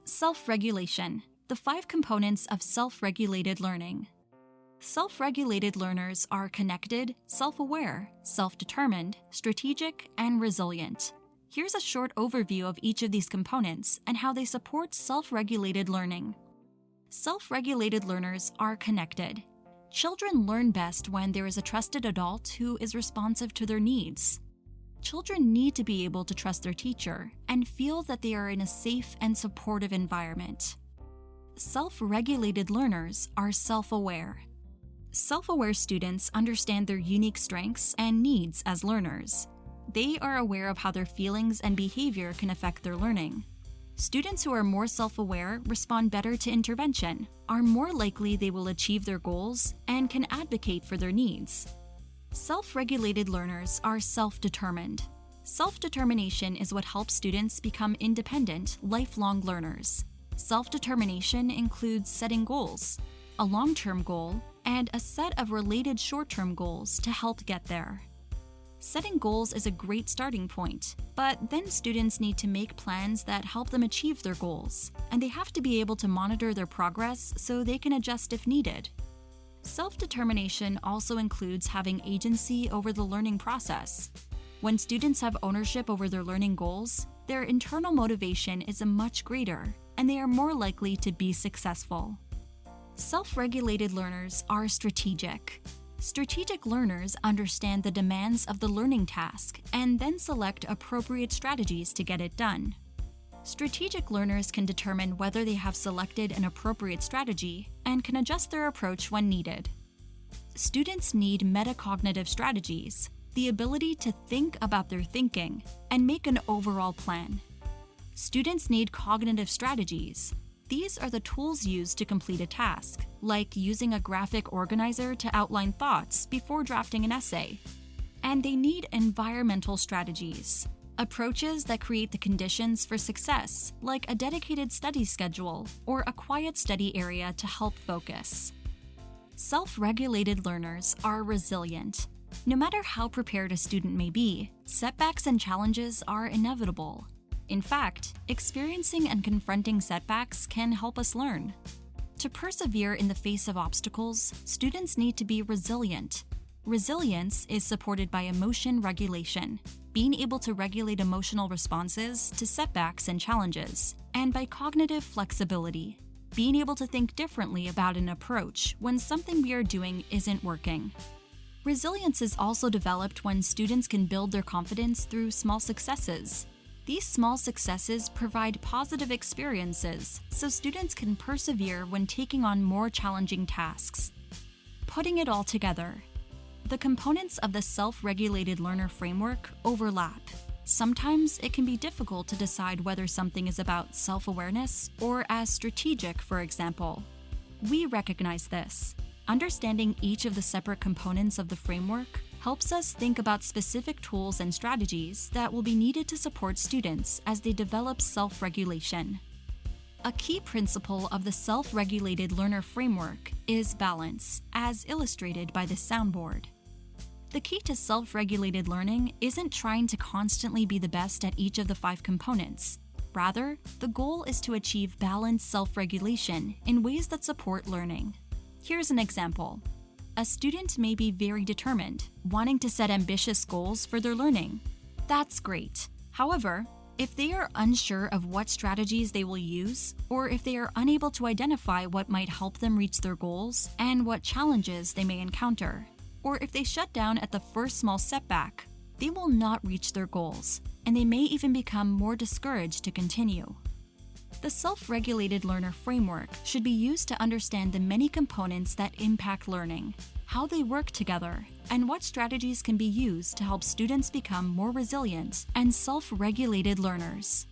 Self-regulation, the 5 components of self-regulated learning. Self-regulated learners are connected, self-aware, self-determined, strategic, and resilient. Here's a short overview of each of these components and how they support self-regulated learning. Self-regulated learners are connected. Children learn best when there is a trusted adult who is responsive to their needs. Children need to be able to trust their teacher and feel that they are in a safe and supportive environment. Self-regulated learners are self-aware. Self-aware students understand their unique strengths and needs as learners. They are aware of how their feelings and behavior can affect their learning. Students who are more self-aware respond better to intervention, are more likely they will achieve their goals, and can advocate for their needs. Self-regulated learners are self-determined. Self-determination is what helps students become independent, lifelong learners. Self-determination includes setting goals, a long-term goal, and a set of related short-term goals to help get there. Setting goals is a great starting point, but then students need to make plans that help them achieve their goals, and they have to be able to monitor their progress so they can adjust if needed. Self-determination also includes having agency over the learning process. When students have ownership over their learning goals, their internal motivation is much greater, and they are more likely to be successful. Self-regulated learners are strategic. Strategic learners understand the demands of the learning task and then select appropriate strategies to get it done. Strategic learners can determine whether they have selected an appropriate strategy and can adjust their approach when needed. Students need metacognitive strategies, the ability to think about their thinking and make an overall plan. Students need cognitive strategies. These are the tools used to complete a task, like using a graphic organizer to outline thoughts before drafting an essay. And they need environmental strategies, approaches that create the conditions for success, like a dedicated study schedule or a quiet study area to help focus. Self-regulated learners are resilient. No matter how prepared a student may be, setbacks and challenges are inevitable. In fact, experiencing and confronting setbacks can help us learn. To persevere in the face of obstacles, students need to be resilient. Resilience is supported by emotion regulation, being able to regulate emotional responses to setbacks and challenges, and by cognitive flexibility, being able to think differently about an approach when something we are doing isn't working. Resilience is also developed when students can build their confidence through small successes. These small successes provide positive experiences, so students can persevere when taking on more challenging tasks. Putting it all together, the components of the self-regulated learner framework overlap. Sometimes it can be difficult to decide whether something is about self-awareness or as strategic, for example. We recognize this. Understanding each of the separate components of the framework helps us think about specific tools and strategies that will be needed to support students as they develop self-regulation. A key principle of the self-regulated learner framework is balance, as illustrated by this soundboard. The key to self-regulated learning isn't trying to constantly be the best at each of the 5 components. Rather, the goal is to achieve balanced self-regulation in ways that support learning. Here's an example. A student may be very determined, wanting to set ambitious goals for their learning. That's great. However, if they are unsure of what strategies they will use, or if they are unable to identify what might help them reach their goals and what challenges they may encounter, or if they shut down at the first small setback, they will not reach their goals, and they may even become more discouraged to continue. The self-regulated learner framework should be used to understand the many components that impact learning, how they work together, and what strategies can be used to help students become more resilient and self-regulated learners.